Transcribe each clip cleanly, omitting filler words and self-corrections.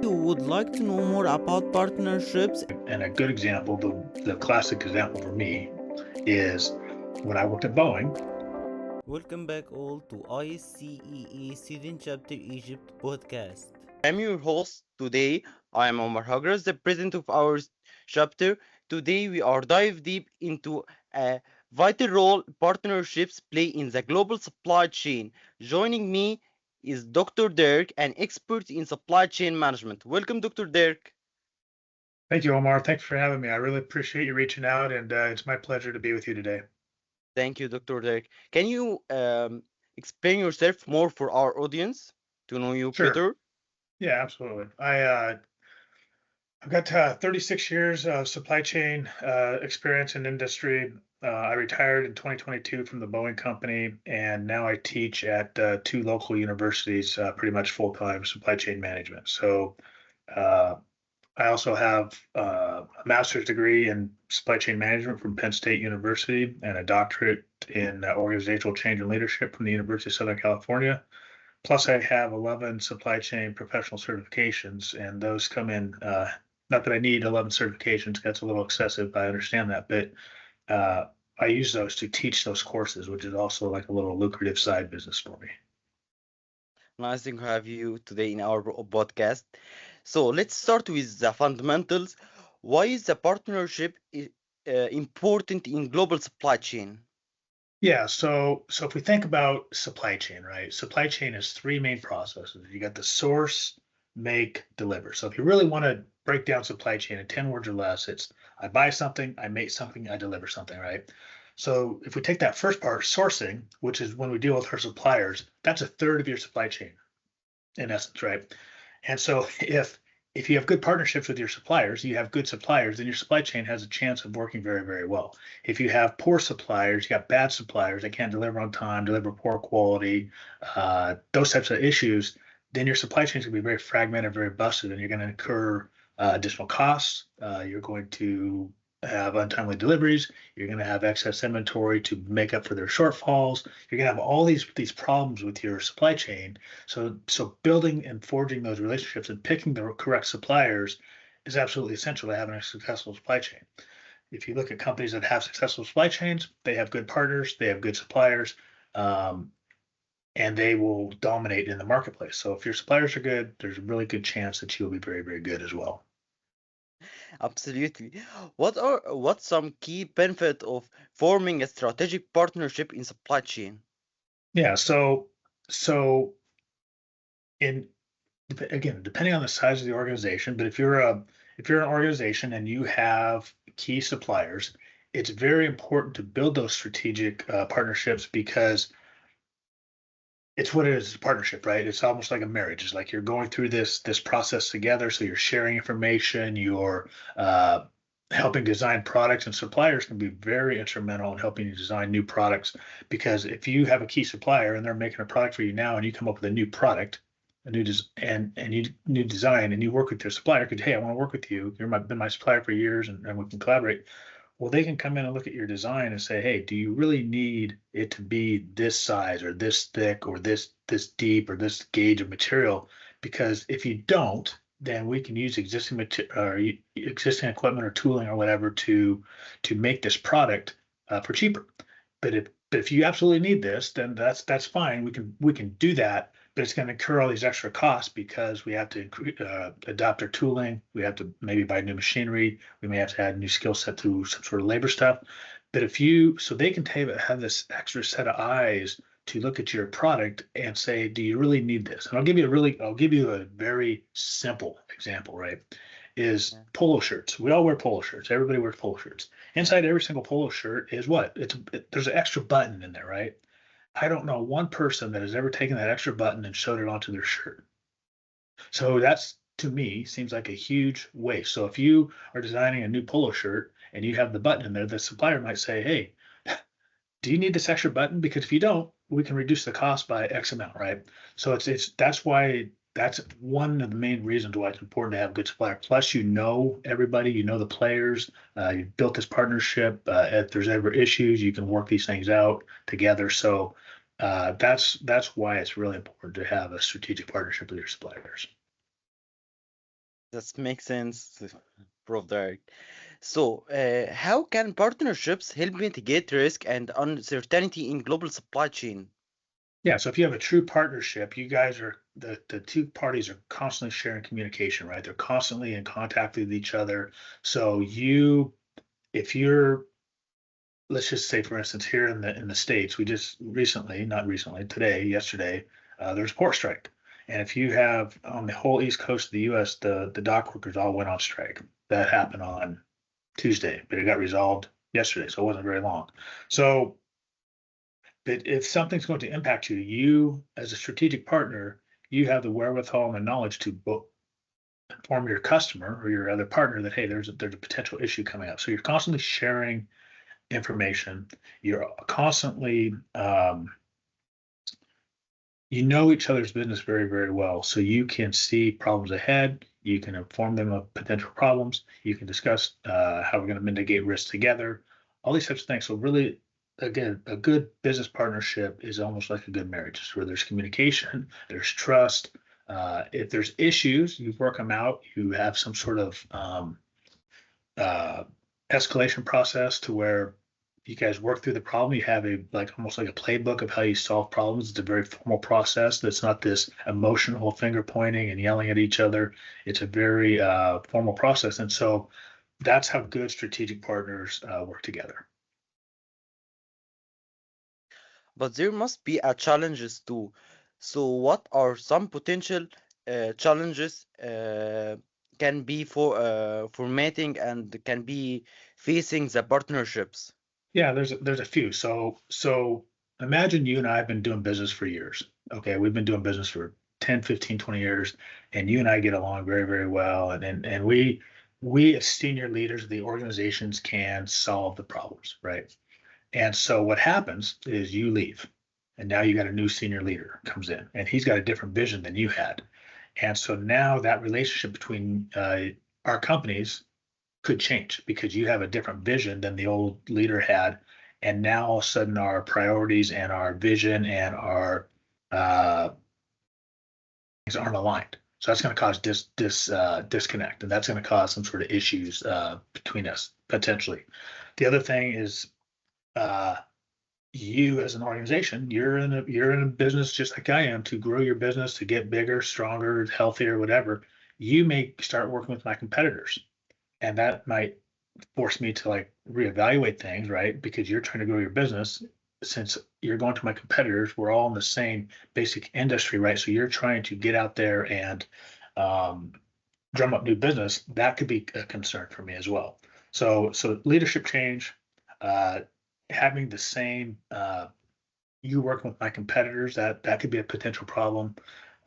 you would like to know more about partnerships. And a good example, the classic example for me is when I worked at Boeing. Welcome back all to ICEE Student Chapter Egypt podcast. I'm your host. Today, I am Omar Hagras, the president of our chapter. Today, we are dive deep into a vital role partnerships play in the global supply chain. Joining me is Dr. Dirk, an expert in supply chain management. Welcome, Dr. Dirk. Thank you, Omar. Thanks for having me. I really appreciate you reaching out, and it's my pleasure to be with you today. Thank you, Dr. Dirk. Can you explain yourself more for our audience to know you Sure. better? Yeah, absolutely. I've got 36 years of supply chain experience in industry. I retired in 2022 from the Boeing company, and now I teach at two local universities, pretty much full-time supply chain management. So I also have a master's degree in supply chain management from Penn State University and a doctorate in organizational change and leadership from the University of Southern California. Plus, I have 11 supply chain professional certifications, and those come in. Not that I need 11 certifications, that's a little excessive. I understand that, but I use those to teach those courses, which is also like a little lucrative side business for me. Nice to have you today in our podcast. So let's start with the fundamentals. Why is the partnership important in global supply chain? Yeah, so if we think about supply chain, right? Supply chain has three main processes. You got the source, make, deliver. So if you really want to break down supply chain in 10 words or less, it's I buy something, I make something, I deliver something, right? So if we take that first part, sourcing, which is when we deal with our suppliers, that's a third of your supply chain in essence, right? And so if you have good partnerships with your suppliers, you have good suppliers, then your supply chain has a chance of working very, very well. If you have poor suppliers, you got bad suppliers, they can't deliver on time, deliver poor quality, those types of issues, then your supply chain is going to be very fragmented, very busted, and you're going to incur additional costs. You're going to have untimely deliveries. You're going to have excess inventory to make up for their shortfalls. You're going to have all these problems with your supply chain. So building and forging those relationships and picking the correct suppliers is absolutely essential to having a successful supply chain. If you look at companies that have successful supply chains, they have good partners, they have good suppliers, and they will dominate in the marketplace. So if your suppliers are good, there's a really good chance that you'll be very, very good as well. Absolutely. What's some key benefit of forming a strategic partnership in supply chain? Yeah, so in again, depending on the size of the organization, but if you're an organization and you have key suppliers, it's very important to build those strategic partnerships because it's what it is, a partnership, right? It's almost like a marriage. It's like you're going through this process together. So you're sharing information, you're helping design products, and suppliers can be very instrumental in helping you design new products. Because if you have a key supplier and they're making a product for you now, and you come up with a new product, a new new design, and you work with your supplier, because hey, I want to work with you. You've been my supplier for years, and we can collaborate. Well, they can come in and look at your design and say, hey, do you really need it to be this size or this thick or this deep or this gauge of material? Because if you don't, then we can use existing existing equipment or tooling or whatever to make this product for cheaper. But if you absolutely need this, then that's fine. We can do that, but it's going to incur all these extra costs because we have to adopt our tooling. We have to maybe buy new machinery. We may have to add a new skill set to some sort of labor stuff. But so they can have this extra set of eyes to look at your product and say, do you really need this? And I'll give you a very simple example, right? Is polo shirts. We all wear polo shirts. Everybody wears polo shirts. Inside every single polo shirt is what? There's an extra button in there, right? I don't know one person that has ever taken that extra button and sewed it onto their shirt. So that's, to me, seems like a huge waste. So if you are designing a new polo shirt and you have the button in there, the supplier might say, hey, do you need this extra button? Because if you don't, we can reduce the cost by X amount, right? So that's one of the main reasons why it's important to have good supplier. Plus, you know everybody, you know the players, you've built this partnership. If there's ever issues, you can work these things out together. So that's why it's really important to have a strategic partnership with your suppliers. That makes sense, Prof. Derek. So, how can partnerships help mitigate risk and uncertainty in global supply chain? Yeah, so if you have a true partnership, you guys are the two parties are constantly sharing communication, right? They're constantly in contact with each other. So if you're, let's just say, for instance, here in the States, we just recently, not recently, today, yesterday, there's a port strike. And if you have on the whole East Coast of the US, the dock workers all went on strike. That happened on Tuesday, but it got resolved yesterday, so it wasn't very long. So but if something's going to impact you, you as a strategic partner, you have the wherewithal and the knowledge to inform your customer or your other partner that, hey, there's a potential issue coming up. So you're constantly sharing information. You're constantly you know each other's business very, very well. So you can see problems ahead. You can inform them of potential problems. You can discuss how we're going to mitigate risk together, all these types of things. So really, again, a good business partnership is almost like a good marriage. It's where there's communication, there's trust. If there's issues, you work them out. You have some sort of uh, escalation process to where you guys work through the problem. You have a like almost like a playbook of how you solve problems. It's a very formal process. That's not this emotional finger pointing and yelling at each other. It's a very formal process, and so that's how good strategic partners work together. But there must be a challenges too. So, what are some potential challenges can be for formatting and can be facing the partnerships? Yeah, there's a few. So imagine you and I have been doing business for years. Okay, we've been doing business for 10, 15, 20 years, and you and I get along very, very well. And we as senior leaders of the organizations can solve the problems, right? And so what happens is you leave, and now you got a new senior leader comes in, and he's got a different vision than you had. And so now that relationship between our companies could change because you have a different vision than the old leader had. And now all of a sudden our priorities and our vision and our uh, things aren't aligned. So that's going to cause disconnect, and that's going to cause some sort of issues between us potentially. The other thing is uh, you as an organization, you're in a business just like I am to grow your business to get bigger, stronger, healthier, whatever. You may start working with my competitors, and that might force me to like reevaluate things, right? Because you're trying to grow your business. Since you're going to my competitors, we're all in the same basic industry, right? So you're trying to get out there and um, drum up new business. That could be a concern for me as well. So leadership change, uh, having the same you working with my competitors, that could be a potential problem.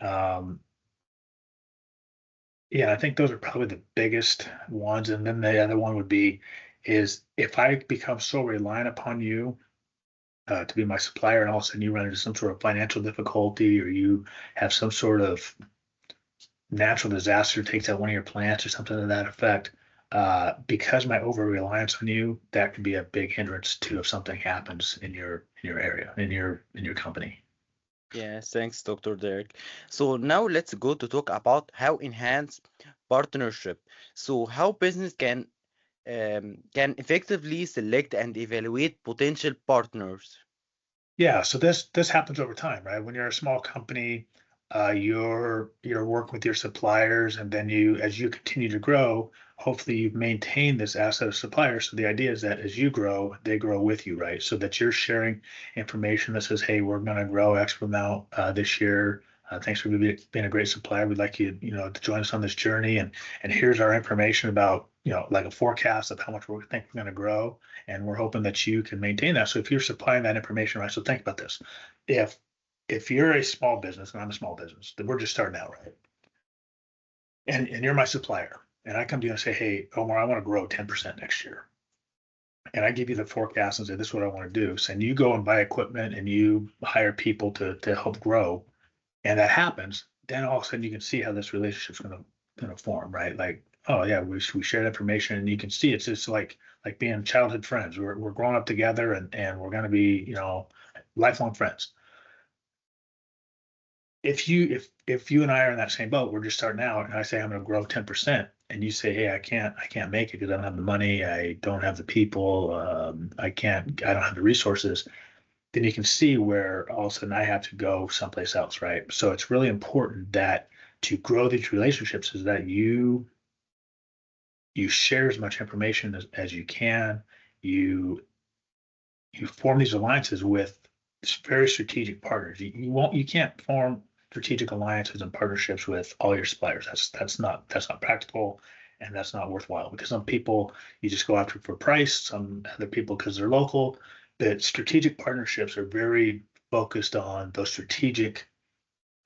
Um, Yeah, I think those are probably the biggest ones. And then the other one would be is if I become so reliant upon you to be my supplier, and all of a sudden you run into some sort of financial difficulty, or you have some sort of natural disaster takes out one of your plants or something to that effect, because my over reliance on you, that could be a big hindrance too if something happens in your area, in your company. Yes, thanks, Dr. Derek. So now let's go to talk about how enhance partnership. So how business can effectively select and evaluate potential partners. Yeah, so this happens over time, right? When you're a small company, you're working with your suppliers, and then you, as you continue to grow, hopefully you maintain this asset of suppliers. So the idea is that as you grow, they grow with you, right? So that you're sharing information that says, "Hey, we're going to grow X amount this year. Thanks for being a great supplier. We'd like you, to join us on this journey, and here's our information about, like a forecast of how much we think we're going to grow." And we're hoping that you can maintain that. So if you're supplying that information, right? So think about this: if you're a small business and I'm a small business, then we're just starting out, right? And you're my supplier, and I come to you and say, "Hey, Omar, I want to grow 10% next year," and I give you the forecast and say, "This is what I want to do." So and you go and buy equipment and you hire people to help grow, and that happens. Then all of a sudden you can see how this relationship's gonna form, right? Like, oh yeah, we shared information, and you can see it's just like being childhood friends. We're growing up together, and we're gonna be lifelong friends. if you and I are in that same boat, we're just starting out, and I say I'm going to grow 10%, and you say, hey, I can't make it because I don't have the money, I don't have the people, I don't have the resources. Then you can see where all of a sudden I have to go someplace else, right? So it's really important that to grow these relationships is that you share as much information as you can. You you form these alliances with very strategic partners. You can't form strategic alliances and partnerships with all your suppliers. That's not practical, and that's not worthwhile, because some people you just go after for price, some other people because they're local. But strategic partnerships are very focused on those strategic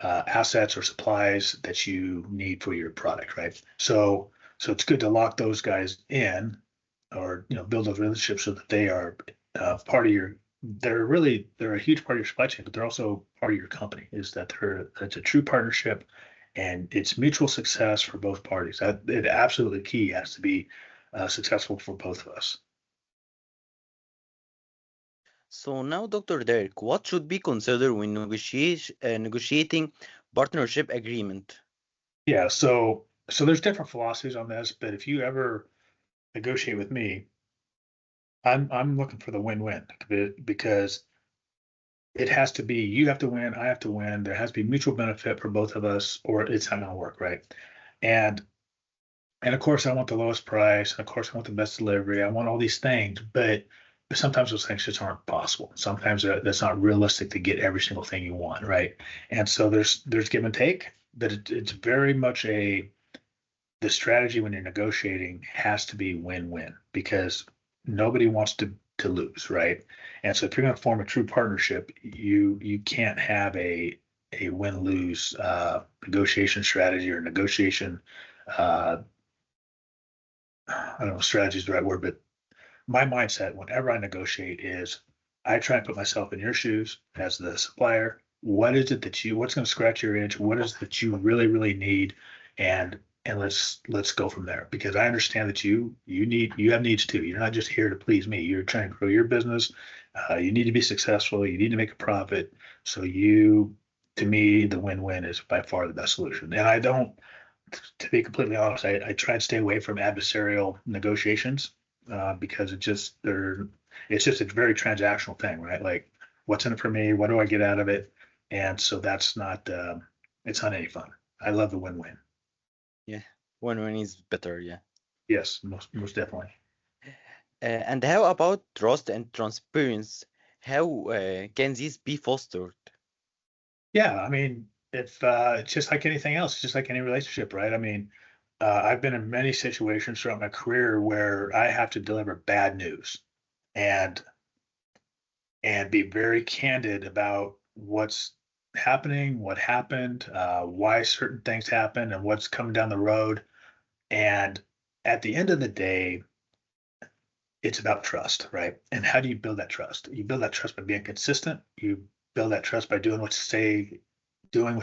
assets or supplies that you need for your product, right? So it's good to lock those guys in, or build those relationships so that they are part of your. They're a huge part of your supply chain, but they're also part of your company. Is that it's a true partnership, and it's mutual success for both parties. That it absolutely key has to be successful for both of us. So now, Dr. Derek, what should be considered when negotiating partnership agreement? Yeah. So there's different philosophies on this, but if you ever negotiate with me, I'm looking for the win-win, because it has to be, you have to win, I have to win. There has to be mutual benefit for both of us, or it's not going to work, right? And and of course, I want the lowest price. And of course, I want the best delivery. I want all these things, but sometimes those things just aren't possible. Sometimes that's not realistic to get every single thing you want, right? And so there's give and take, but it's very much the strategy when you're negotiating has to be win-win, because nobody wants to lose, right? And so if you're going to form a true partnership, you can't have a win-lose negotiation strategy, or negotiation. I don't know if strategy is the right word, but my mindset whenever I negotiate is I try and put myself in your shoes as the supplier. What is it what's going to scratch your itch? What is it that you really, really need? And let's go from there, because I understand that you have needs too. You're not just here to please me. You're trying to grow your business. You need to be successful. You need to make a profit. So to me, the win-win is by far the best solution. And I don't, to be completely honest, I try and stay away from adversarial negotiations, because it's just a very transactional thing, right? Like, what's in it for me? What do I get out of it? And so that's not, it's not any fun. I love the win-win. Yeah, win-win is better, yeah. Yes, most definitely. And how about trust and transparency? How can these be fostered? Yeah, I mean, if it's just like anything else, it's just like any relationship, right? I mean, I've been in many situations throughout my career where I have to deliver bad news, and be very candid about what's happening, what happened, why certain things happen, and what's coming down the road. And at the end of the day, it's about trust, right? And how do you build that trust? You build that trust by being consistent. You build that trust by doing what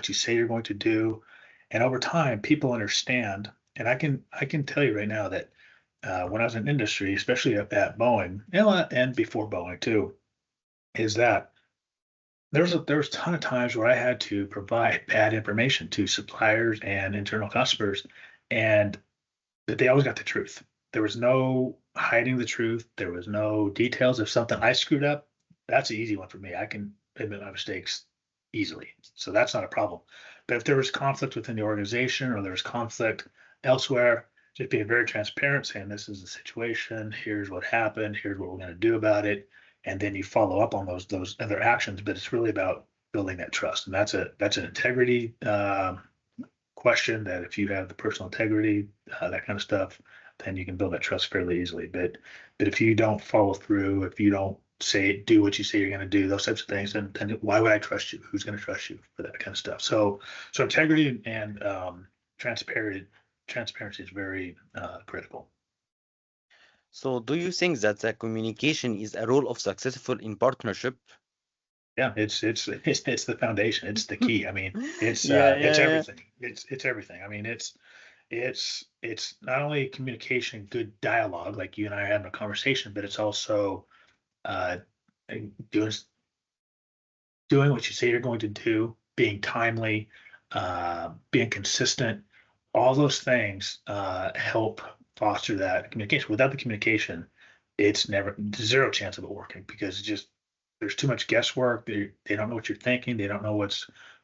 you say you're going to do. And over time, people understand. And I can tell you right now that when I was in industry, especially at Boeing, and before Boeing too, is that there was a ton of times where I had to provide bad information to suppliers and internal customers, and that they always got the truth. There was no hiding the truth. There was no details. If something I screwed up, that's an easy one for me. I can admit my mistakes easily, so that's not a problem. But if there was conflict within the organization, or there was conflict elsewhere, just being very transparent, saying this is the situation, here's what happened, here's what we're going to do about it, and then you follow up on those other actions. But it's really about building that trust, and that's an integrity question, that if you have the personal integrity, that kind of stuff, then you can build that trust fairly easily. But if you don't follow through, if you don't do what you say you're going to do, those types of things, then why would I trust you? Who's going to trust you for that kind of stuff? So integrity and transparency is very critical. So do you think that the communication is a role of successful in partnership? Yeah, it's the foundation. It's the key. I mean, it's Yeah, it's yeah, yeah. everything. It's everything. I mean, it's not only communication, good dialogue, like you and I are having a conversation, but it's also uh, doing doing what you say you're going to do, being timely, being consistent, all those things help foster that communication. Without the communication, it's never zero chance of it working because there's too much guesswork. They don't know what you're thinking. They don't know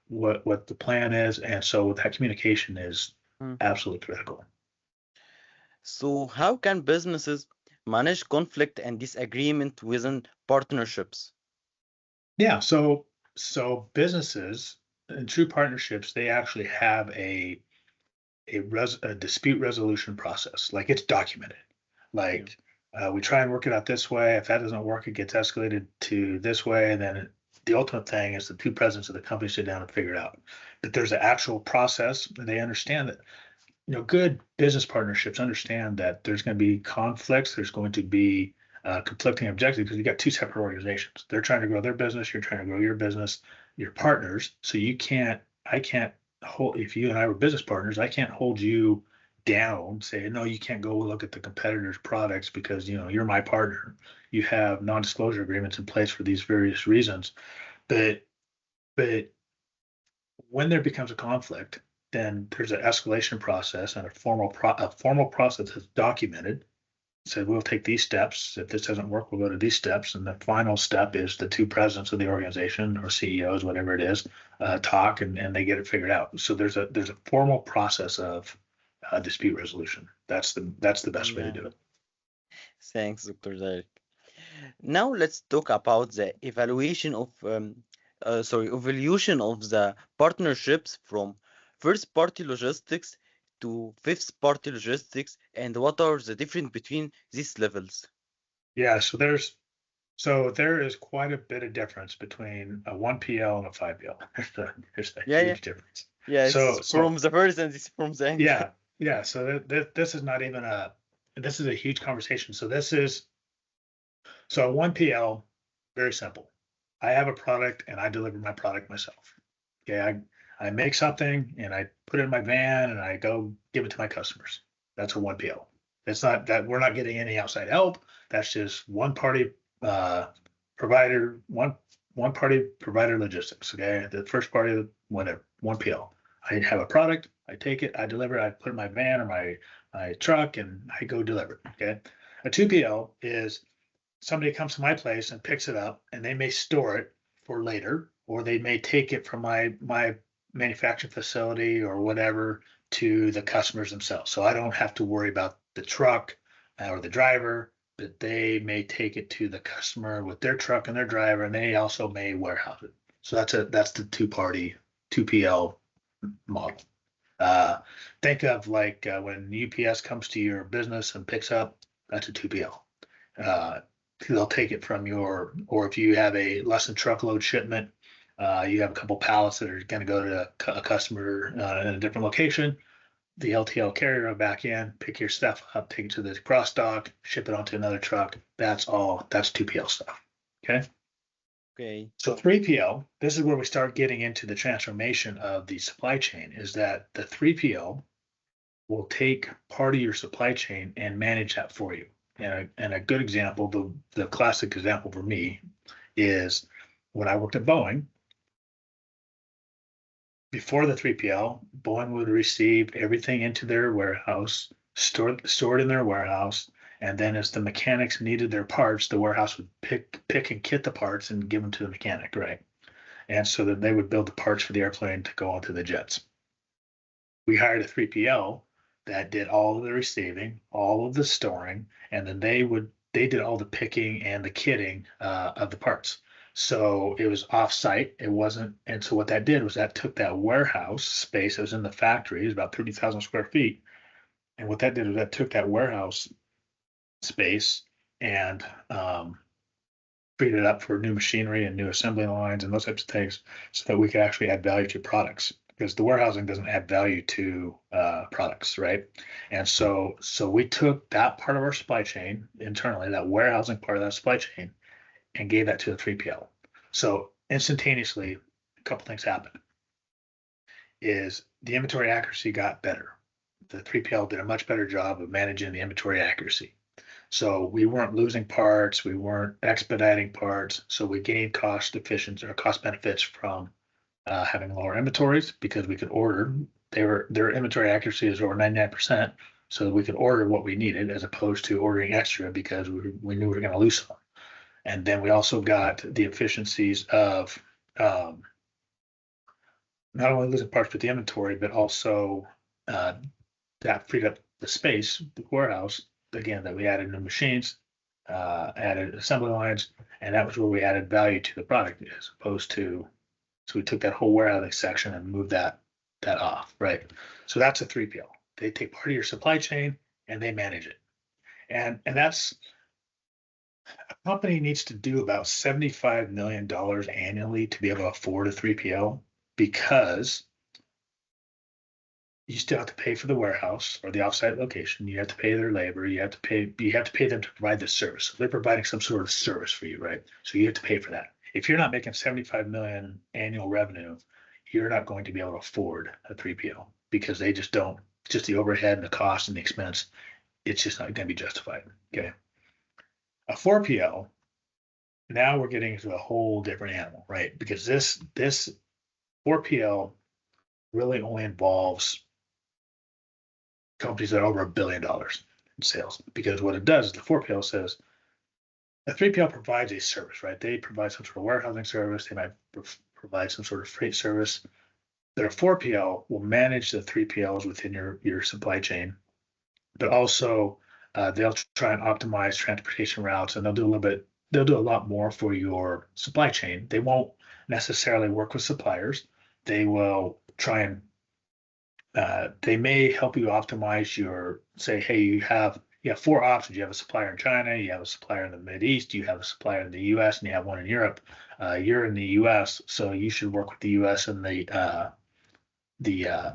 what the plan is, and so that communication is Mm. absolutely critical. So how can businesses manage conflict and disagreement within partnerships? Yeah, so businesses and true partnerships, they actually have a dispute resolution process. Like it's documented. Like we try and work it out this way. If that doesn't work, it gets escalated to this way, and then the ultimate thing is the two presidents of the company sit down and figure it out. But there's an actual process, and they understand that good business partnerships understand that there's going to be conflicts. There's going to be conflicting objectives because you got two separate organizations. They're trying to grow their business. You're trying to grow your business. You're partners. So I can't hold, if you and I were business partners, I can't hold you down, say, no, you can't go look at the competitor's products because, you're my partner. You have non-disclosure agreements in place for these various reasons. But when there becomes a conflict, then there's an escalation process and a formal process that's documented. Said we'll take these steps. If this doesn't work, we'll go to these steps. And the final step is the two presidents of the organization or CEOs, whatever it is, talk and they get it figured out. So there's a formal process of dispute resolution. That's the best way to Yeah. do it. Thanks, Dr. Derek. Now let's talk about the evaluation of evolution of the partnerships from first party logistics to fifth party logistics, and what are the difference between these levels? Yeah. So there is quite a bit of difference between a 1PL and a 5PL. There's a Yeah, yeah, huge difference. yeah. So It's from the first and it's from the end. yeah. So this is not even this is a huge conversation. So a 1PL, very simple. I have a product and I deliver my product myself. Okay, I make something and I put it in my van and I go give it to my customers. That's a 1PL. It's not that we're not getting any outside help. That's just one party provider, one party provider logistics. Okay, the first party, whatever, 1PL. I have a product, I take it, I deliver it, I put it in my van or my truck and I go deliver it. Okay. A 2PL is somebody comes to my place and picks it up and they may store it for later, or they may take it from my manufacturing facility or whatever to the customers themselves. So I don't have to worry about the truck or the driver, but they may take it to the customer with their truck and their driver, and they also may warehouse it. So that's the two-party 2PL model. Think of like when UPS comes to your business and picks up, that's a 2PL. They'll take it from or if you have a less than truckload shipment, you have a couple pallets that are going to go to a customer in a different location. The LTL carrier will back in, pick your stuff up, take it to the cross dock, ship it onto another truck. That's 2PL stuff. Okay. Okay. So 3PL, this is where we start getting into the transformation of the supply chain, is that the 3PL will take part of your supply chain and manage that for you. And a good example, the classic example for me is when I worked at Boeing. Before the 3PL, Boeing would receive everything into their warehouse, stored in their warehouse, and then as the mechanics needed their parts, the warehouse would pick and kit the parts and give them to the mechanic, right? And so that they would build the parts for the airplane to go onto the jets. We hired a 3PL that did all of the receiving, all of the storing, and then they did all the picking and the kitting of the parts. So it was off-site. It wasn't, and so what that did was that took that warehouse space that was in the factory, it was about 30,000 square feet, and what that did was that took that warehouse space and freed it up for new machinery and new assembly lines and those types of things, so that we could actually add value to products. Because the warehousing doesn't add value to products, right? And so we took that part of our supply chain internally, that warehousing part of that supply chain, and gave that to the 3PL. So instantaneously, a couple things happened. Is the inventory accuracy got better. The 3PL did a much better job of managing the inventory accuracy. So we weren't losing parts, we weren't expediting parts, so we gained cost efficiency or cost benefits from having lower inventories because we could order. Their inventory accuracy is over 99%, so we could order what we needed as opposed to ordering extra because we knew we were going to lose some. And then we also got the efficiencies of not only losing parts with the inventory, but also that freed up the space, the warehouse, again, that we added new machines, added assembly lines, and that was where we added value to the product as opposed to, so we took that whole warehousing section and moved that off, right? So that's a 3PL. They take part of your supply chain and they manage it. And that's, a company needs to do about $75 million annually to be able to afford a 3PL because you still have to pay for the warehouse or the offsite location. You have to pay their labor. You have to pay them to provide the service. So they're providing some sort of service for you, right? So you have to pay for that. If you're not making 75 million annual revenue, you're not going to be able to afford a 3PL because they just don't, just the overhead and the cost and the expense, it's just not going to be justified. Okay. A 4PL, now we're getting into a whole different animal, right? Because this 4PL really only involves companies that are over $1 billion in sales. Because what it does is the 4PL says a 3PL provides a service, right? They provide some sort of warehousing service. They might provide some sort of freight service. Their 4PL will manage the 3PLs within your supply chain, but also they'll try and optimize transportation routes, and they'll do a lot more for your supply chain. They won't necessarily work with suppliers. They will try and they may help you optimize your, say, hey, you have 4 options. You have a supplier in China, you have a supplier in the Mid East, you have a supplier in the US, and you have one in Europe. You're in the US, so you should work with the US and the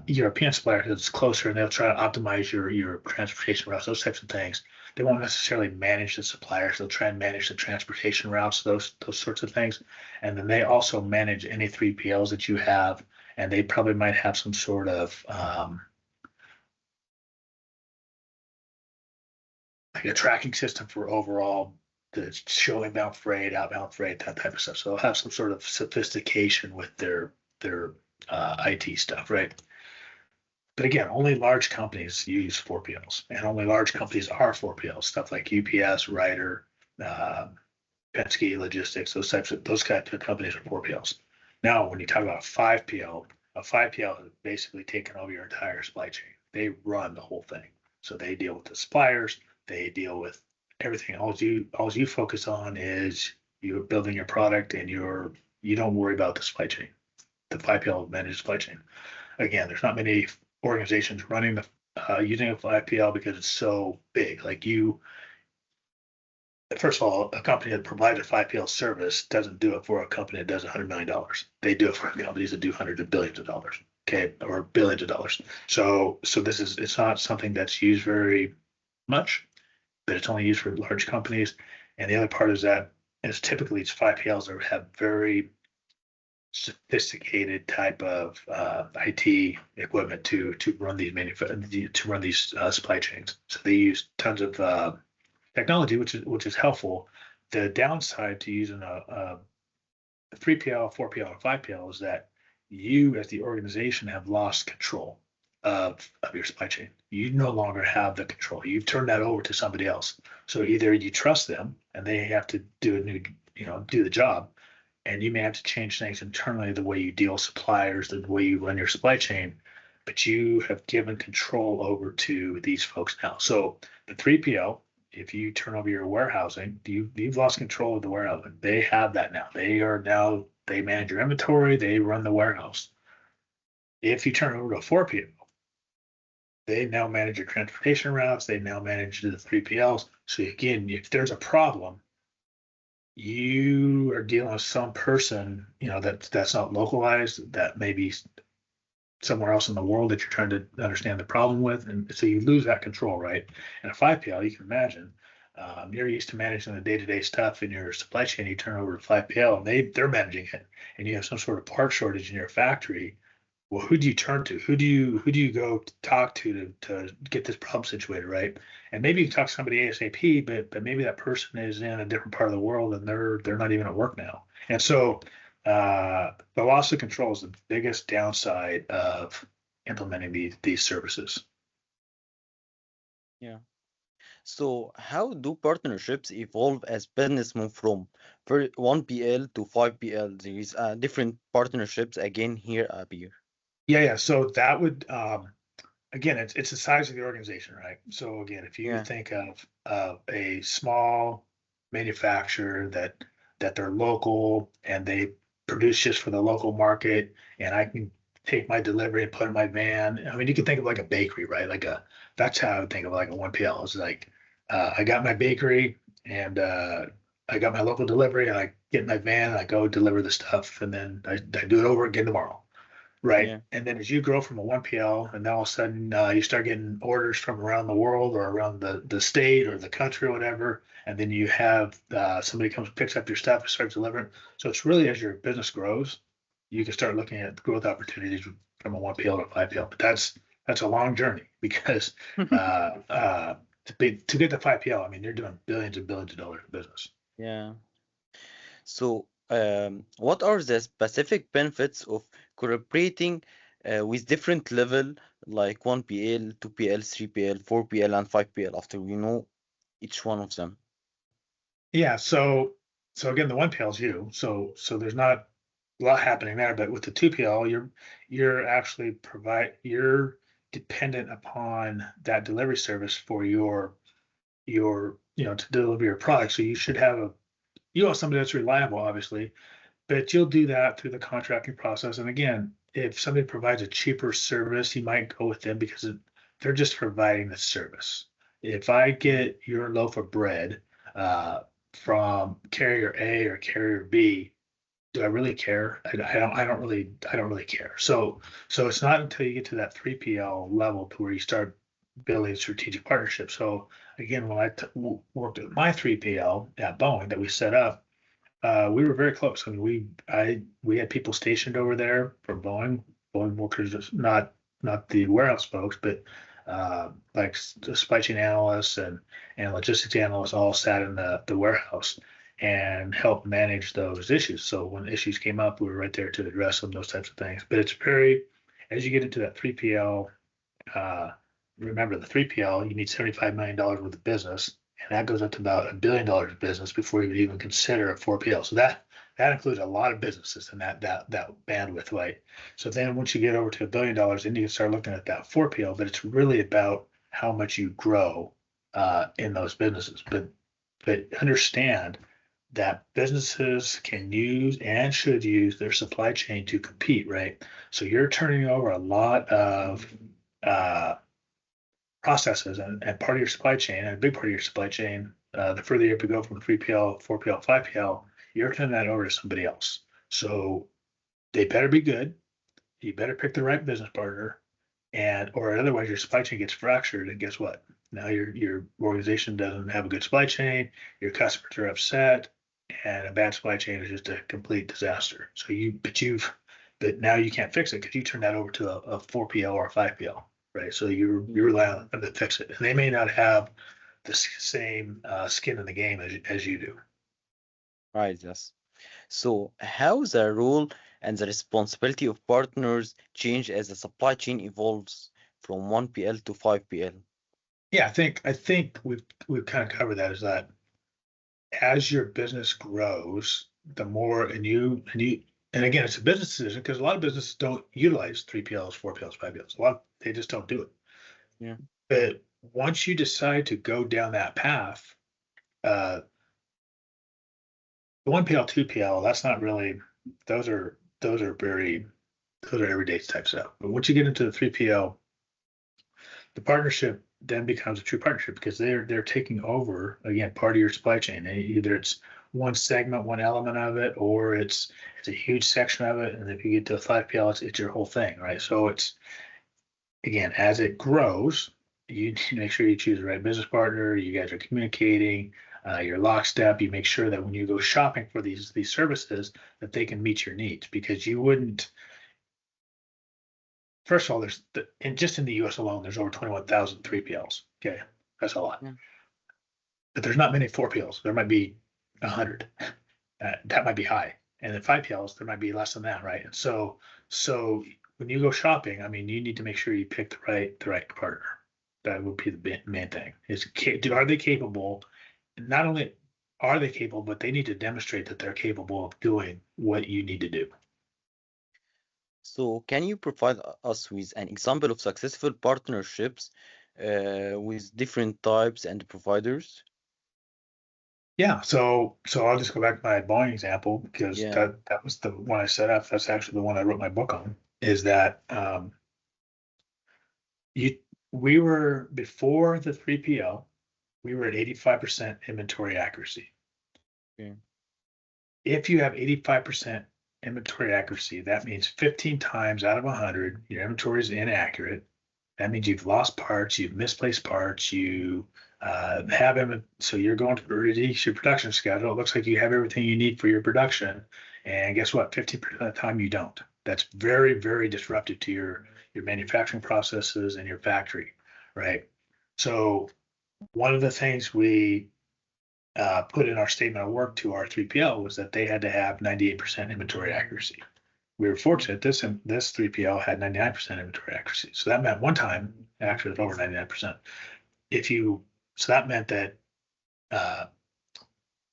European supplier because it's closer, and they'll try to optimize your transportation routes, those types of things. They won't necessarily manage the suppliers. They'll try and manage the transportation routes, those sorts of things. And then they also manage any 3PLs that you have, and they probably might have some sort of like a tracking system for overall the show inbound freight, outbound freight, that type of stuff. So they'll have some sort of sophistication with their IT stuff, right? But again, only large companies use 4PLs, and only large companies are 4PLs. Stuff like UPS, Ryder, Penske Logistics, those types of companies are 4PLs. Now, when you talk about a 5PL is basically taking over your entire supply chain. They run the whole thing. So they deal with the suppliers, they deal with everything. All you focus on is you're building your product, and you don't worry about the supply chain. The 5PL manages supply chain. Again, there's not many organizations running using a 5PL because it's so big. Like first of all, a company that provides a 5PL service doesn't do it for a company that does $100 million. They do it for companies that do hundreds of billions of dollars, okay, or billions of dollars. So it's not something that's used very much, but it's only used for large companies. And the other part is that typically it's 5PLs that have very sophisticated type of IT equipment to run these supply chains. So they use tons of technology, which is helpful. The downside to using a 3PL, 4PL, or 5PL is that you, as the organization, have lost control of your supply chain. You no longer have the control. You've turned that over to somebody else. So either you trust them and they have to do the job, and you may have to change things internally, the way you deal with suppliers, the way you run your supply chain, but you have given control over to these folks now. So the 3PL, if you turn over your warehousing, you've lost control of the warehousing. They have that now. They manage your inventory, they run the warehouse. If you turn over to a 4PL, they now manage your transportation routes, they now manage the 3PLs. So again, if there's a problem, you are dealing with some person, that's not localized, that may be somewhere else in the world that you're trying to understand the problem with. And so you lose that control, right? And a 5PL, you can imagine, you're used to managing the day-to-day stuff in your supply chain. You turn over to 5PL and they're managing it, and you have some sort of part shortage in your factory. Well, who do you turn to? Who do you go talk to get this problem situated, right? And maybe you can talk to somebody ASAP, but maybe that person is in a different part of the world and they're not even at work now. And so the loss of control is the biggest downside of implementing these services. Yeah. So how do partnerships evolve as business move from 1PL to 5PL? There is different partnerships again here appear. Yeah. So that would, again, it's the size of the organization, right? So again, if you Yeah. think of a small manufacturer that they're local and they produce just for the local market, and I can take my delivery and put in my van. I mean, you can think of like a bakery, right? That's how I would think of like a 1PL. It's like I got my bakery and I got my local delivery, and I get in my van and I go deliver the stuff, and then I do it over again tomorrow. Right. Yeah. And then as you grow from a 1PL, and then all of a sudden you start getting orders from around the world or around the state or the country or whatever, and then you have somebody comes picks up your stuff and starts delivering. So it's really, as your business grows, you can start looking at growth opportunities from a 1PL to a 5PL. But that's a long journey because to get to 5PL, I mean, you're doing billions and billions of dollars of business. Yeah. So, what are the specific benefits of cooperating with different level like 1PL, 2PL, 3PL, 4PL, and 5PL after we know each one of them? Yeah. So again, the 1PL is you. So there's not a lot happening there, but with the 2PL, you're actually you're dependent upon that delivery service for your to deliver your product. So you want somebody that's reliable, obviously, but you'll do that through the contracting process. And again, if somebody provides a cheaper service, you might go with them because they're just providing the service. If I get your loaf of bread uh, from carrier A or carrier B, do I really care? I don't really care. So it's not until you get to that 3PL level to where you start building strategic partnerships. So again, when I worked at my 3PL at Boeing that we set up, we were very close. I mean, we had people stationed over there from Boeing workers, just not the warehouse folks, but like the supply chain analysts and logistics analysts all sat in the warehouse and helped manage those issues. So when issues came up, we were right there to address them, those types of things. But it's very, as you get into that 3PL, uh, remember the 3PL, you need $75 million worth of business, and that goes up to about $1 billion of business before you would even consider a 4PL. So that includes a lot of businesses in that bandwidth, right? So then once you get over to $1 billion, then you can start looking at that 4PL, but it's really about how much you grow in those businesses. But understand that businesses can use and should use their supply chain to compete, right? So you're turning over a lot of uh, processes and part of your supply chain, and a big part of your supply chain, the further you go from 3PL, 4PL, 5PL, you're turning that over to somebody else. So they better be good. You better pick the right business partner, or otherwise your supply chain gets fractured. And guess what? Now your organization doesn't have a good supply chain. Your customers are upset, and a bad supply chain is just a complete disaster. So but now you can't fix it because you turn that over to a 4PL or a 5PL, right? So you rely on them to fix it, and they may not have the same skin in the game as you do. Right, yes. So, how the role and the responsibility of partners change as the supply chain evolves from 1PL to 5PL? Yeah, I think we've kind of covered that. Is that as your business grows, the more and again, it's a business decision because a lot of businesses don't utilize 3PLs, 4PLs, 5PLs. A lot they just don't do it. Yeah. But once you decide to go down that path, uh, the 1PL, 2PL, that's not really those are very those are everyday type stuff. But once you get into the 3PL, the partnership then becomes a true partnership because they're taking over again part of your supply chain. And either it's one segment, one element of it, or it's a huge section of it. And if you get to a 5PL, it's your whole thing, right? So it's again, as it grows, you need to make sure you choose the right business partner. You guys are communicating. You're lockstep. You make sure that when you go shopping for these services, that they can meet your needs because you wouldn't. First of all, just in the U.S. alone, there's over 21,000 3PLs. Okay, that's a lot. Yeah. But there's not many 4PLs. There might be 100. That might be high. And then 5PLs, there might be less than that, right? And so when you go shopping, I mean, you need to make sure you pick the right partner. That would be the main thing. Are they capable? Not only are they capable, but they need to demonstrate that they're capable of doing what you need to do. So can you provide us with an example of successful partnerships with different types and providers? Yeah, so I'll just go back to my Boeing example because Yeah. that was the one I set up. That's actually the one I wrote my book on. Is that you we were before the 3PL, we were at 85% inventory accuracy. Okay. If you have 85% inventory accuracy, that means 15 times out of 100, your inventory is inaccurate. That means you've lost parts, you've misplaced parts, you have them. So you're going to reduce your production schedule. It looks like you have everything you need for your production. And guess what? 15% of the time you don't. That's very, very disruptive to your manufacturing processes and your factory, right? So one of the things we put in our statement of work to our 3PL was that they had to have 98% inventory accuracy. We were fortunate this 3PL had 99% inventory accuracy. So that meant one time actually over 99%. So that meant that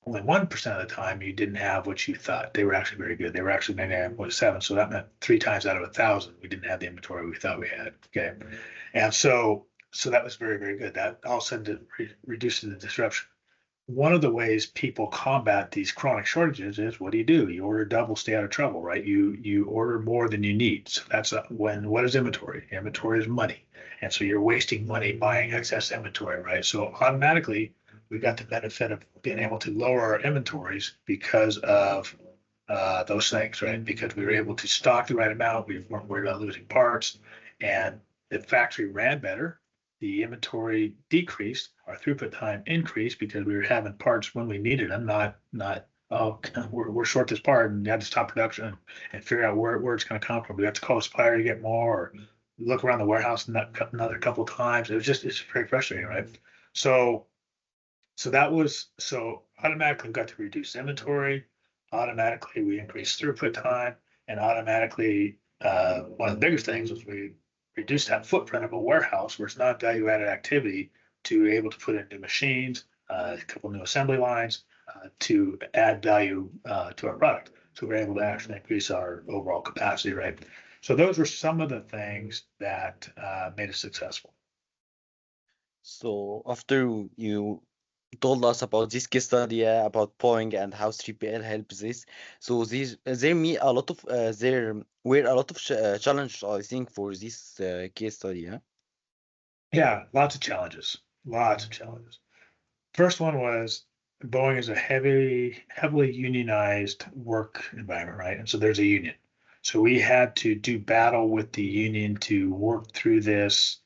only 1% of the time you didn't have what you thought. They were actually very good. They were actually 99.7. So that meant 3 times out of 1,000 we didn't have the inventory we thought we had. Okay, and so that was very, very good. That all of a sudden reduces the disruption. One of the ways people combat these chronic shortages is what do? You order double, stay out of trouble, right? You order more than you need. So that's what is inventory? Inventory is money. And so you're wasting money buying excess inventory, right? So automatically we got the benefit of being able to lower our inventories because of those things, right? Because we were able to stock the right amount. We weren't worried about losing parts, and the factory ran better. The inventory decreased, our throughput time increased because we were having parts when we needed them, not oh we're short this part and you had to stop production and figure out where it's going to come from. We have to call a supplier to get more, or look around the warehouse another couple of times. It's very frustrating, right? So automatically we got to reduce inventory, automatically we increased throughput time, and automatically one of the biggest things was we reduce that footprint of a warehouse where it's not value added activity to be able to put in new machines, a couple new assembly lines to add value to our product. So we're able to actually increase our overall capacity, right? So those were some of the things that made us successful. So after you told us about this case study about Boeing and how 3PL helps this, so there were a lot of challenges, I think, for this case study. Yeah. Yeah, lots of challenges. Lots of challenges. First one was Boeing is a heavily unionized work environment, right? And so there's a union. So we had to do battle with the union to work through this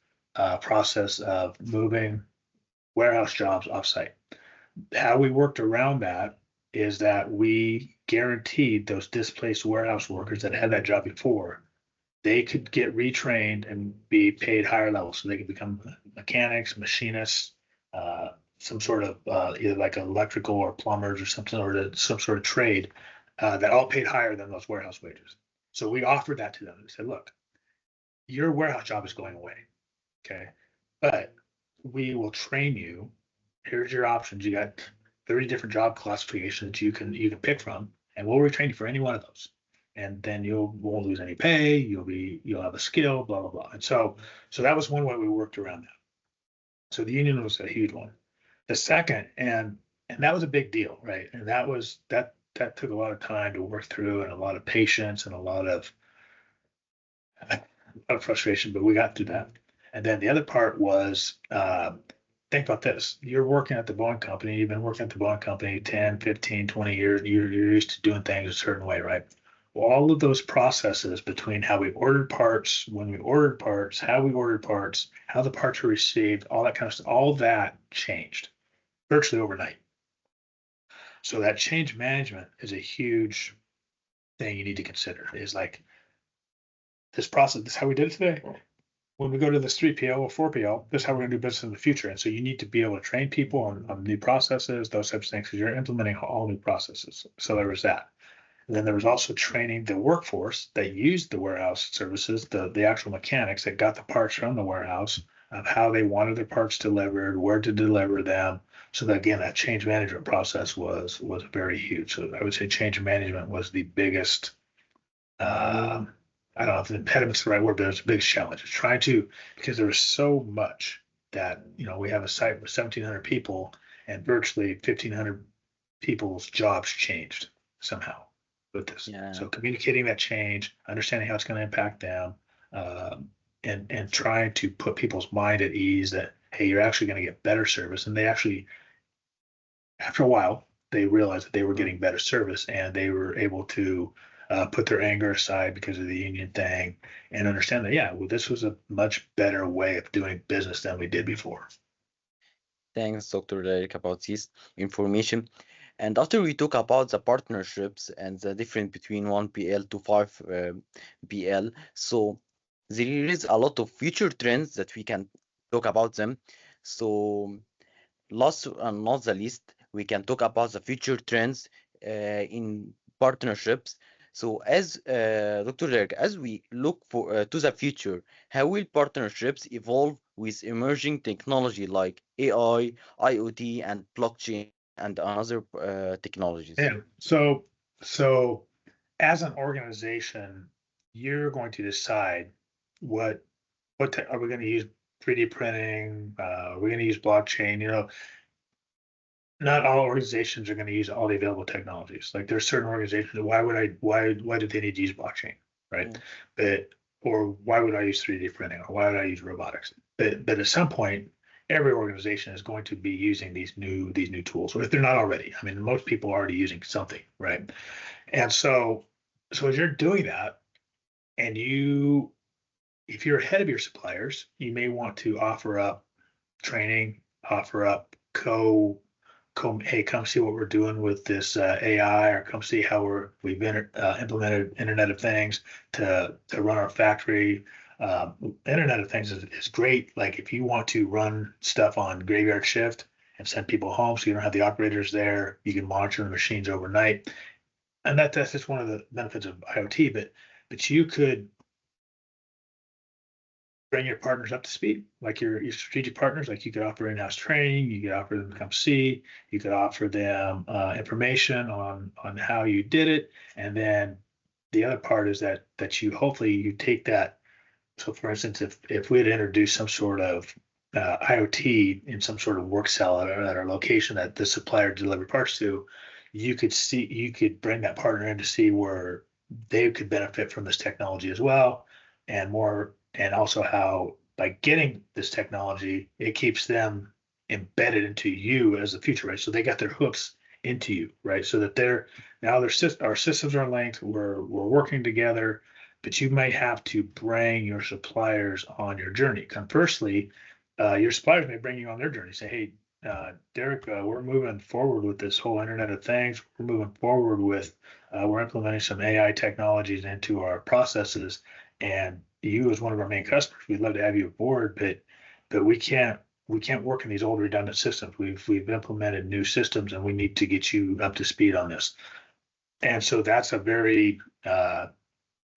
process of moving warehouse jobs offsite. How we worked around that is that we guaranteed those displaced warehouse workers that had that job before, they could get retrained and be paid higher levels. So they could become mechanics, machinists, some sort of either like electrical or plumbers or something, or some sort of trade that all paid higher than those warehouse wages. So we offered that to them. We said, look, your warehouse job is going away. Okay. But we will train you. Here's your options. You got 30 different job classifications you can pick from, and we'll retrain you for any one of those. And then won't lose any pay. You'll have a skill, blah blah blah. And so that was one way we worked around that. So the union was a huge one. The second, and that was a big deal, right? And that took a lot of time to work through, and a lot of patience, and a lot of frustration, but we got through that. And then the other part was, think about this. You're working at the Boeing company. You've been working at the Boeing company 10, 15, 20 years. You're used to doing things a certain way, right? Well, all of those processes between how we ordered parts, when we ordered parts, how we ordered parts, how the parts were received, all that kind of stuff, all that changed virtually overnight. So that change management is a huge thing you need to consider. Is like this process, this is how we did it today. When we go to this 3PL or 4PL, this is how we're going to do business in the future. And so you need to be able to train people on new processes, those types of things, because you're implementing all new processes. So there was that. And then there was also training the workforce that used the warehouse services, the actual mechanics that got the parts from the warehouse, of how they wanted their parts delivered, where to deliver them. So that again, that change management process was very huge. So I would say change management was the biggest. I don't know if the impediment's the right word, but it's the biggest challenge. It's trying to, because there was so much that we have a site with 1,700 people, and virtually 1,500 people's jobs changed somehow with this. Yeah. So communicating that change, understanding how it's going to impact them, and trying to put people's mind at ease that, hey, you're actually going to get better service. And they actually, after a while, they realized that they were getting better service, and they were able to put their anger aside because of the union thing, and understand that, yeah, well, this was a much better way of doing business than we did before. Thanks, Dr. Derek, about this information. And after we talk about the partnerships and the difference between 1PL to 5PL, so there is a lot of future trends that we can talk about them. So last and not the least, we can talk about the future trends in partnerships. So as Dr. Derek, as we look for to the future, how will partnerships evolve with emerging technology like AI, IoT, and blockchain and other technologies? Yeah. So as an organization, you're going to decide what are we going to use 3D printing? Are we going to use blockchain? Not all organizations are going to use all the available technologies. Like there's certain organizations that why do they need to use blockchain, right? Or why would I use 3D printing, or why would I use robotics? But at some point, every organization is going to be using these new tools, or if they're not already. I mean, most people are already using something, right? And so as you're doing that, and if you're ahead of your suppliers, you may want to offer up training, offer up hey, come see what we're doing with this AI, or come see how we've implemented Internet of Things to run our factory. Internet of Things is great. Like if you want to run stuff on graveyard shift and send people home, so you don't have the operators there, you can monitor the machines overnight, and that's just one of the benefits of IoT. But you could bring your partners up to speed, like your strategic partners. Like you could offer in-house training, you could offer them to come see, you could offer them information on how you did it, and then the other part is that you hopefully you take that. So, for instance, if we had introduced some sort of IoT in some sort of work cell at our location that the supplier delivered parts to, you could bring that partner in to see where they could benefit from this technology as well, and also how by getting this technology, it keeps them embedded into you as the future, right? So they got their hooks into you, right? So that our systems are linked, we're working together, but you might have to bring your suppliers on your journey. Conversely, your suppliers may bring you on their journey. Say, hey, Derek, we're moving forward with this whole Internet of Things. We're moving forward with, we're implementing some AI technologies into our processes, and you as one of our main customers, we'd love to have you aboard, but we can't work in these old redundant systems. We've implemented new systems, and we need to get you up to speed on this. And so that's a very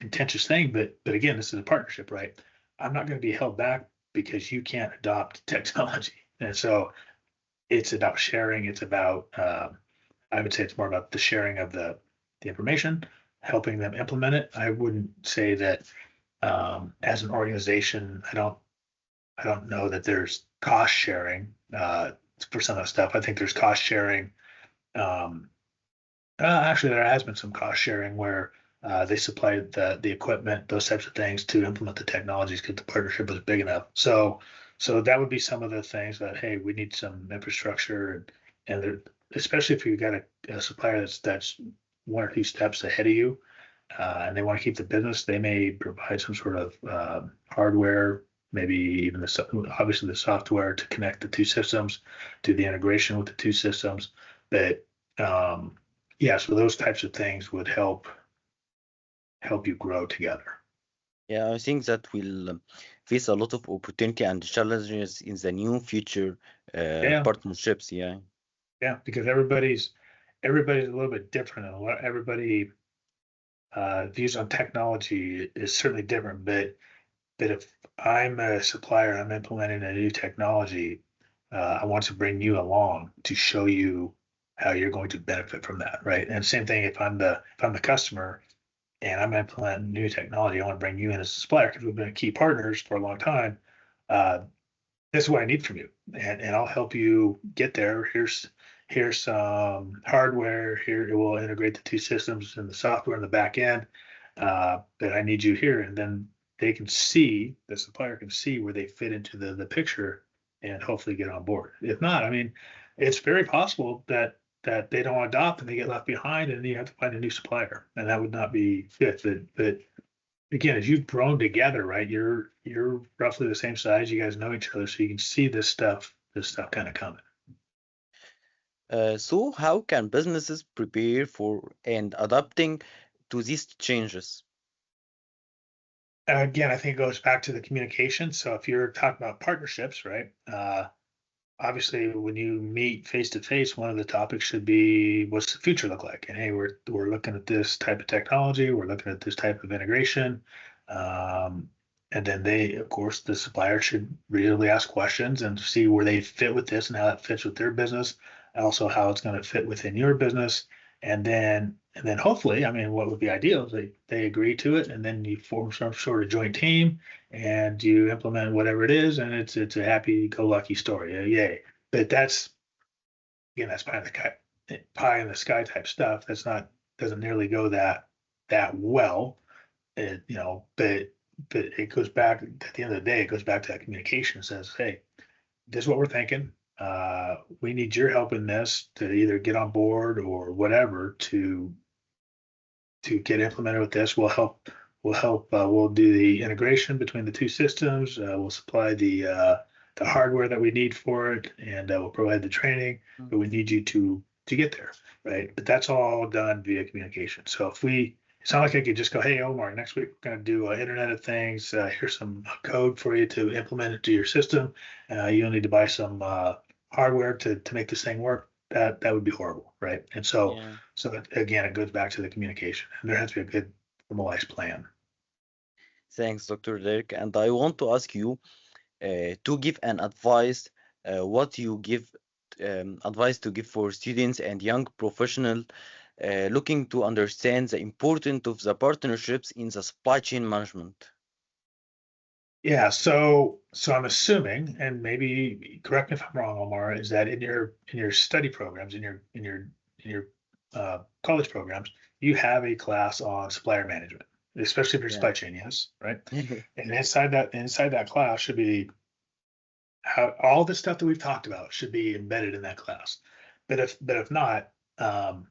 contentious thing, but again, this is a partnership, right? I'm not going to be held back because you can't adopt technology, and so it's about sharing. It's about I would say it's more about the sharing of the information, helping them implement it. I wouldn't say that as an organization, I don't know that there's cost sharing for some of the stuff. I think there's cost sharing. Actually, there has been some cost sharing where they supplied the equipment, those types of things to implement the technologies because the partnership was big enough. So that would be some of the things that, hey, we need some infrastructure, and especially if you've got a supplier that's one or two steps ahead of you, and they want to keep the business, they may provide some sort of hardware, maybe even obviously the software to connect the two systems, do the integration with the two systems. But yeah, so those types of things would help you grow together. Yeah, I think that will face a lot of opportunity and challenges in the new future partnerships. Yeah. Yeah, because everybody's a little bit different, and everybody views on technology is certainly different, but if I'm a supplier, I'm implementing a new technology, I want to bring you along to show you how you're going to benefit from that, right? And same thing if I'm the customer and I'm implementing new technology, I want to bring you in as a supplier because we've been key partners for a long time. Uh, this is what I need from you, and I'll help you get there. Here's some hardware. Here it will integrate the two systems and the software in the back end. But I need you here, and then the supplier can see where they fit into the picture, and hopefully get on board. If not, I mean, it's very possible that they don't adopt and they get left behind, and you have to find a new supplier, and that would not be good. But again, as you've grown together, right? You're roughly the same size. You guys know each other, so you can see this stuff kind of coming. So how can businesses prepare for and adapting to these changes? Again, I think it goes back to the communication. So if you're talking about partnerships, right? Obviously, when you meet face to face, one of the topics should be what's the future look like? And hey, we're looking at this type of technology, we're looking at this type of integration. Um, and then of course, the supplier should really ask questions and see where they fit with this and how that fits with their business, and also how it's going to fit within your business. And then hopefully, I mean, what would be ideal is they agree to it, and then you form some sort of joint team and you implement whatever it is, and it's a happy-go-lucky story. Yay! But that's pie in the sky type stuff. That's not doesn't nearly go that well. But it goes back at the end of the day. It goes back to that communication. It says, hey, this is what we're thinking. We need your help in this to either get on board or whatever to get implemented with this. We'll help. We'll do the integration between the two systems. We'll supply the hardware that we need for it, and we'll provide the training. But we need you to get there, right? But that's all done via communication. So it's not like I could just go, hey, Omar, next week we're going to do Internet of Things. Here's some code for you to implement it to your system. You'll need to buy some hardware to make this thing work. That would be horrible, right? And so Yeah. again, it goes back to the communication, and there has to be a good formalized plan. Thanks, Dr. Derek. And I want to ask you to give an advice, what you give advice to give for students and young professionals looking to understand the importance of the partnerships in the supply chain management. Yeah, so I'm assuming, and maybe correct me if I'm wrong, Omar, is that in your study programs, in your college programs, you have a class on supplier management, especially if you're Yeah. supply chain, yes, right? And inside that class should be how all the stuff that we've talked about should be embedded in that class. But if not, um,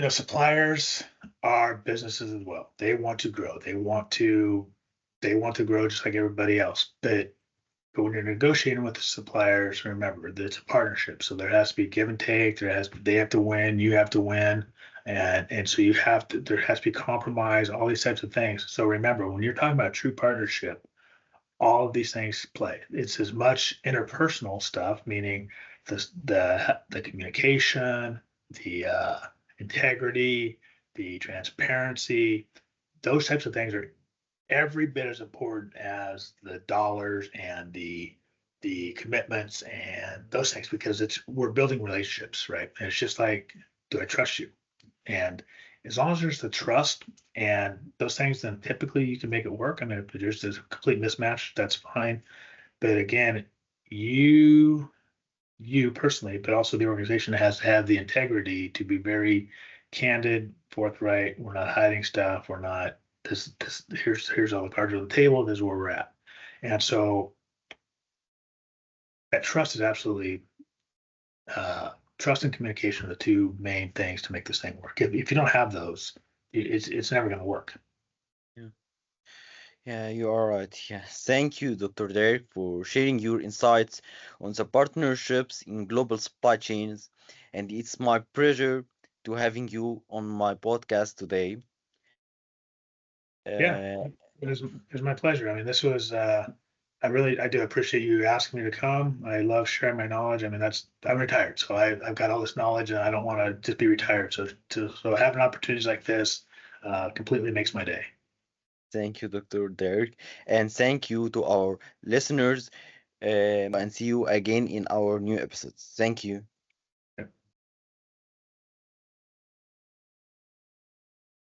suppliers are businesses as well. They want to grow. They want to grow just like everybody else. But when you're negotiating with the suppliers, remember that it's a partnership. So there has to be give and take. They have to win, you have to win. And so there has to be compromise, all these types of things. So remember, when you're talking about true partnership, all of these things play. It's as much interpersonal stuff, meaning the communication, the integrity, the transparency. Those types of things are every bit as important as the dollars and the commitments and those things, because we're building relationships, right? And it's just like, do I trust you? And as long as there's the trust and those things, then typically you can make it work. I mean, if there's this complete mismatch, that's fine. But again, you personally, but also the organization has to have the integrity to be very candid, forthright. We're not hiding stuff. We're not this. Here's all the cards on the table. This is where we're at. And so that trust is absolutely trust and communication are the two main things to make this thing work. If you don't have those, it's never going to work. Yeah. Yeah, you are right. Yeah. Thank you, Dr. Derek, for sharing your insights on the partnerships in global supply chains. And it's my pleasure to having you on my podcast today. Yeah, Uh, it was my pleasure. I mean, this was I do appreciate you asking me to come. I love sharing my knowledge. I mean, I'm retired, so I've got all this knowledge, and I don't want to just be retired. So having opportunities like this completely makes my day. Thank you, Dr. Derek, and thank you to our listeners. And see you again in our new episodes. Thank you.